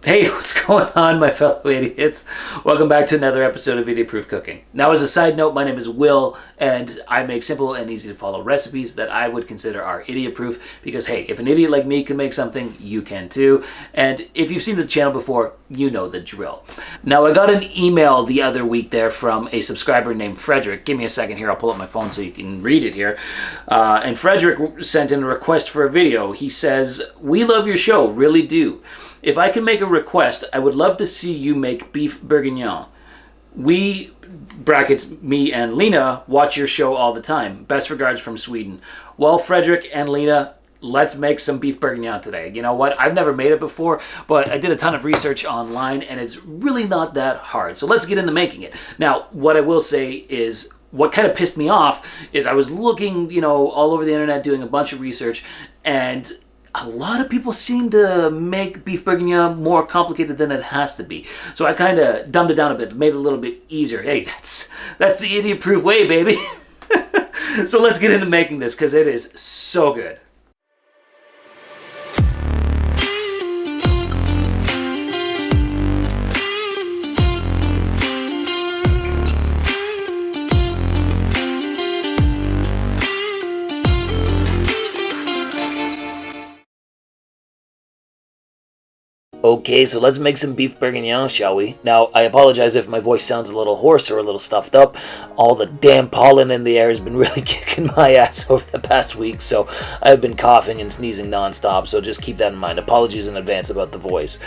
Hey, what's going on, my fellow idiots? Welcome back to another episode of Idiot Proof Cooking. Now, as a side note, my name is Will, and I make simple and easy to follow recipes that I would consider are idiot proof because, hey, if an idiot like me can make something, you can too. And if you've seen the channel before, you know the drill. Now, I got an email the other week there from a subscriber named Frederick. Give me a second here, I'll pull up my phone so you can read it here. And Frederick sent in a request for a video. He says, "We love your show, really do. If I can make a request, I would love to see you make beef bourguignon. We, brackets me and Lena, watch your show all the time. Best regards from Sweden." Well, Frederick and Lena, let's make some beef bourguignon today. You know what? I've never made it before, but I did a ton of research online, and it's really not that hard. So let's get into making it. Now, what I will say is, what kind of pissed me off is I was looking, all over the internet doing a bunch of research, and a lot of people seem to make beef bourguignon more complicated than it has to be. So I kind of dumbed it down a bit, made it a little bit easier. Hey, that's the idiot-proof way, baby. So let's get into making this because it is so good. Okay, so let's make some beef bourguignon, shall we? Now, I apologize if my voice sounds a little hoarse or a little stuffed up. All the damn pollen in the air has been really kicking my ass over the past week, so I've been coughing and sneezing nonstop, so just keep that in mind. Apologies in advance about the voice.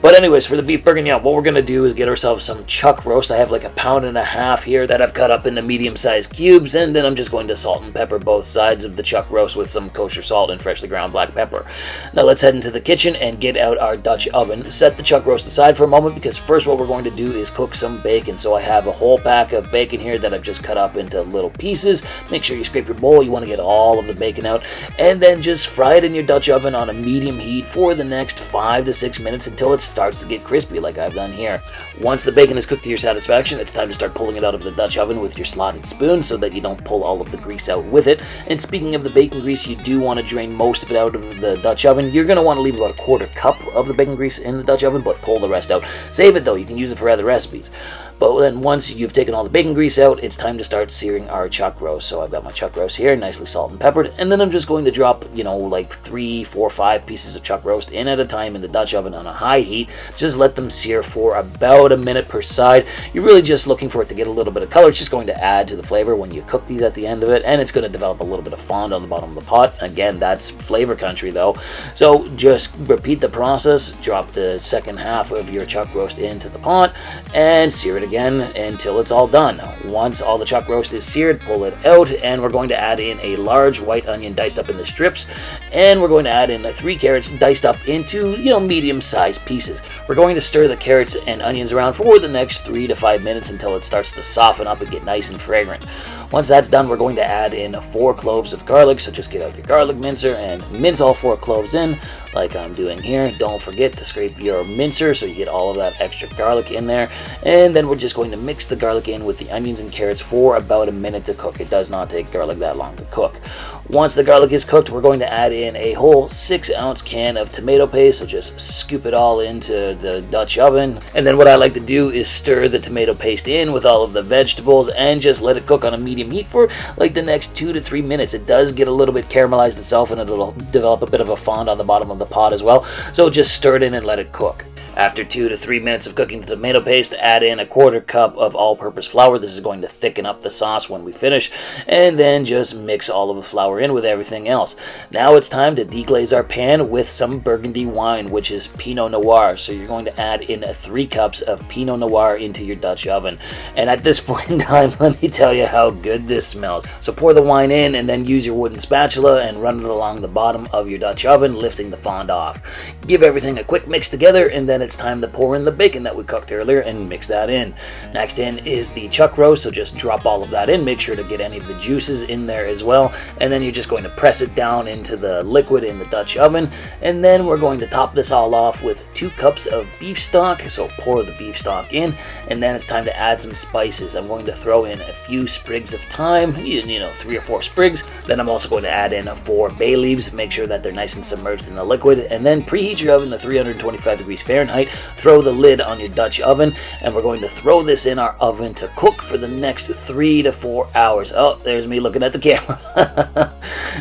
But anyways, for the beef bourguignon, what we're going to do is get ourselves some chuck roast. I have like 1.5 pounds here that I've cut up into medium-sized cubes, and then I'm just going to salt and pepper both sides of the chuck roast with some kosher salt and freshly ground black pepper. Now let's head into the kitchen and get out our Dutch oven. Set the chuck roast aside for a moment because first what we're going to do is cook some bacon. So I have a whole pack of bacon here that I've just cut up into little pieces. Make sure you scrape your bowl. You want to get all of the bacon out, and then just fry it in your Dutch oven on a medium heat for the next 5 to 6 minutes until it starts to get crispy like I've done here. Once the bacon is cooked to your satisfaction, it's time to start pulling it out of the Dutch oven with your slotted spoon so that you don't pull all of the grease out with it. And speaking of the bacon grease, you do want to drain most of it out of the Dutch oven. You're going to want to leave about 1/4 cup of the bacon grease in the Dutch oven, but pull the rest out. Save it though, you can use it for other recipes. But then once you've taken all the bacon grease out, it's time to start searing our chuck roast. So I've got my chuck roast here, nicely salt and peppered, and then I'm just going to drop, like 3, 4, 5 pieces of chuck roast in at a time in the Dutch oven on a high heat. Just let them sear for about a minute per side. You're really just looking for it to get a little bit of color. It's just going to add to the flavor when you cook these at the end of it, and it's going to develop a little bit of fond on the bottom of the pot. Again, that's flavor country though. So just repeat the process. Drop the second half of your chuck roast into the pot and sear it again until it's all done. Once all the chuck roast is seared, pull it out, and we're going to add in a large white onion diced up into strips, and we're going to add in 3 carrots diced up into medium-sized pieces. We're going to stir the carrots and onions around for the next 3 to 5 minutes until it starts to soften up and get nice and fragrant. Once that's done, we're going to add in 4 cloves of garlic, so just get out your garlic mincer and mince all 4 cloves in like I'm doing here. Don't forget to scrape your mincer so you get all of that extra garlic in there, and then we're just going to mix the garlic in with the onions and carrots for about a minute to cook. It does not take garlic that long to cook. Once the garlic is cooked, we're going to add in a whole 6-ounce can of tomato paste, so just scoop it all into the Dutch oven, and then what I like to do is stir the tomato paste in with all of the vegetables and just let it cook on a medium heat for like the next 2 to 3 minutes. It does get a little bit caramelized itself, and it'll develop a bit of a fond on the bottom of the pot as well, so just stir it in and let it cook. After 2 to 3 minutes of cooking the tomato paste, add in 1/4 cup of all-purpose flour. This is going to thicken up the sauce when we finish, and then just mix all of the flour in with everything else. Now it's time to deglaze our pan with some Burgundy wine, which is pinot noir. So you're going to add in 3 cups of pinot noir into your Dutch oven. And at this point in time, let me tell you how good this smells. So pour the wine in, and then use your wooden spatula and run it along the bottom of your Dutch oven, lifting the fond off. Give everything a quick mix together, and then it's time to pour in the bacon that we cooked earlier and mix that in. Next in is the chuck roast, so just drop all of that in. Make sure to get any of the juices in there as well, and then you're just going to press it down into the liquid in the Dutch oven, and then we're going to top this all off with 2 cups of beef stock. So pour the beef stock in, and then it's time to add some spices. I'm going to throw in a few sprigs of thyme, 3 or 4 sprigs. Then I'm also going to add in 4 bay leaves. Make sure that they're nice and submerged in the liquid, and then preheat your oven to 325 degrees Fahrenheit Fahrenheit. Throw the lid on your Dutch oven, and we're going to throw this in our oven to cook for the next 3 to 4 hours. Oh, there's me looking at the camera.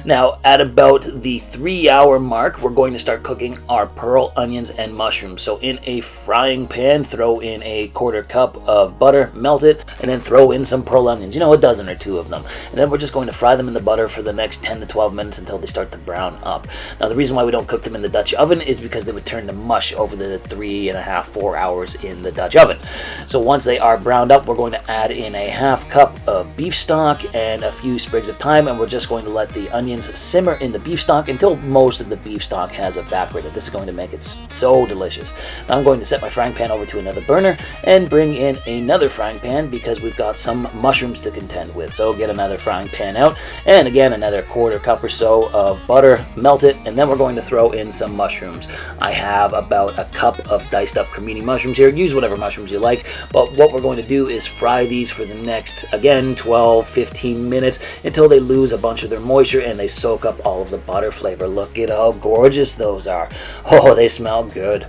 Now, at about the 3-hour mark, we're going to start cooking our pearl onions and mushrooms. So in a frying pan, throw in a 1/4 cup of butter, melt it, and then throw in some pearl onions, a dozen or two of them. And then we're just going to fry them in the butter for the next 10 to 12 minutes until they start to brown up. Now, the reason why we don't cook them in the Dutch oven is because they would turn to mush over the 3.5, 4 hours in the Dutch oven. So once they are browned up, we're going to add in a 1/2 cup of beef stock and a few sprigs of thyme, and we're just going to let the onions simmer in the beef stock until most of the beef stock has evaporated. This is going to make it so delicious. Now I'm going to set my frying pan over to another burner and bring in another frying pan because we've got some mushrooms to contend with. So get another frying pan out, and again another 1/4 cup or so of butter, melt it, and then we're going to throw in some mushrooms. I have about a cup of diced up cremini mushrooms here. Use whatever mushrooms you like, but what we're going to do is fry these for the next, again, 12-15 minutes until they lose a bunch of their moisture and they soak up all of the butter flavor. Look at how gorgeous those are. Oh, they smell good.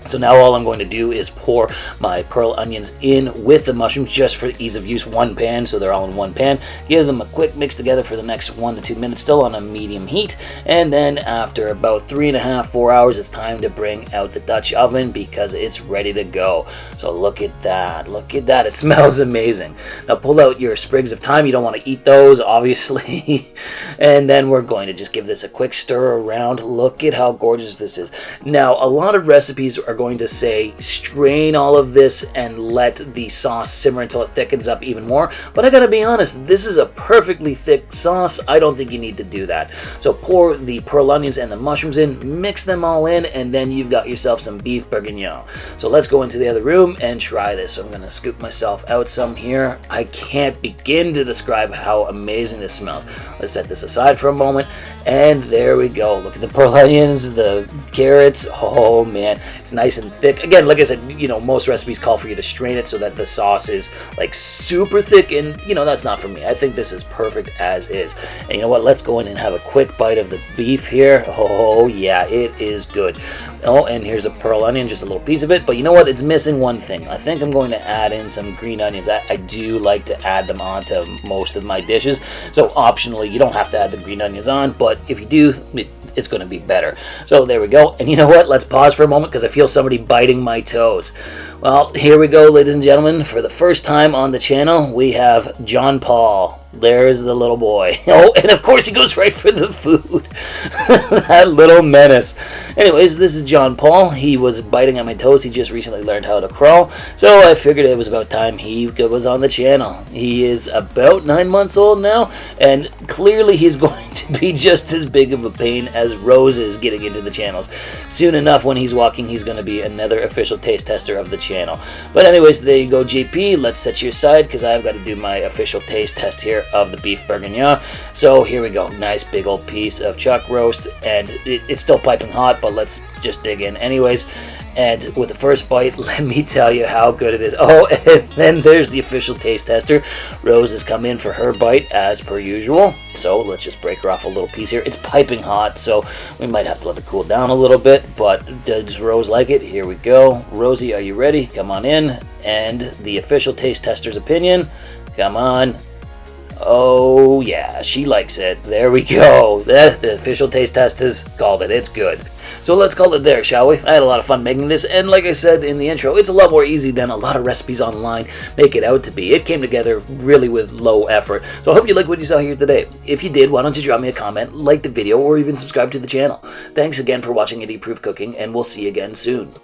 So now all I'm going to do is pour my pearl onions in with the mushrooms just for ease of use. One pan, so they're all in one pan. Give them a quick mix together for the next 1 to 2 minutes, still on a medium heat. And then after about 3.5, 4 hours, it's time to bring out the Dutch oven because it's ready to go. So look at that. Look at that. It smells amazing. Now pull out your sprigs of thyme. You don't want to eat those, obviously. And then we're going to just give this a quick stir around. Look at how gorgeous this is. Now, a lot of recipes are going to say strain all of this and let the sauce simmer until it thickens up even more, but I gotta be honest, this is a perfectly thick sauce. I don't think you need to do that. So pour the pearl onions and the mushrooms in, mix them all in, and then you've got yourself some beef bourguignon. So let's go into the other room and try this. So I'm gonna scoop myself out some here. I can't begin to describe how amazing this smells. Let's set this aside for a moment, and there we go. Look at the pearl onions, the carrots. Oh man, it's nice and thick. Again, like I said, most recipes call for you to strain it so that the sauce is like super thick, and that's not for me. I think this is perfect as is. And you know what? Let's go in and have a quick bite of the beef here. Oh yeah, it is good. Oh, and here's a pearl onion, just a little piece of it. But you know what? It's missing one thing. I think I'm going to add in some green onions. I do like to add them onto most of my dishes. So optionally, you don't have to add the green onions on, but if you do, it's going to be better. So there we go. And you know what? Let's pause for a moment because I feel somebody biting my toes. Well, here we go, ladies and gentlemen. For the first time on the channel, we have John Paul. There's the little boy. Oh, and of course he goes right for the food. That little menace. Anyways, this is John Paul. He was biting on my toes. He just recently learned how to crawl. So I figured it was about time he was on the channel. He is about 9 months old now, and clearly he's going to be just as big of a pain as Rose is getting into the channels. Soon enough, when he's walking, he's going to be another official taste tester of the channel. But anyways, there you go, JP. Let's set you aside because I've got to do my official taste test here of the beef bourguignon. So here we go. Nice big old piece of chuck roast, and it's still piping hot, but let's just dig in anyways. And with the first bite, let me tell you how good it is. Oh, and then there's the official taste tester. Rose has come in for her bite as per usual. So let's just break her off a little piece here. It's piping hot, so we might have to let it cool down a little bit, but does Rose like it? Here we go. Rosie, are you ready? Come on in. And the official taste tester's opinion. Come on. Oh yeah, she likes it. There we go. The official taste test has called it. It's good. So let's call it there, shall we? I had a lot of fun making this, and like I said in the intro, it's a lot more easy than a lot of recipes online make it out to be. It came together really with low effort. So I hope you like what you saw here today. If you did, why don't you drop me a comment, like the video, or even subscribe to the channel. Thanks again for watching Indie Proof Cooking, and we'll see you again soon.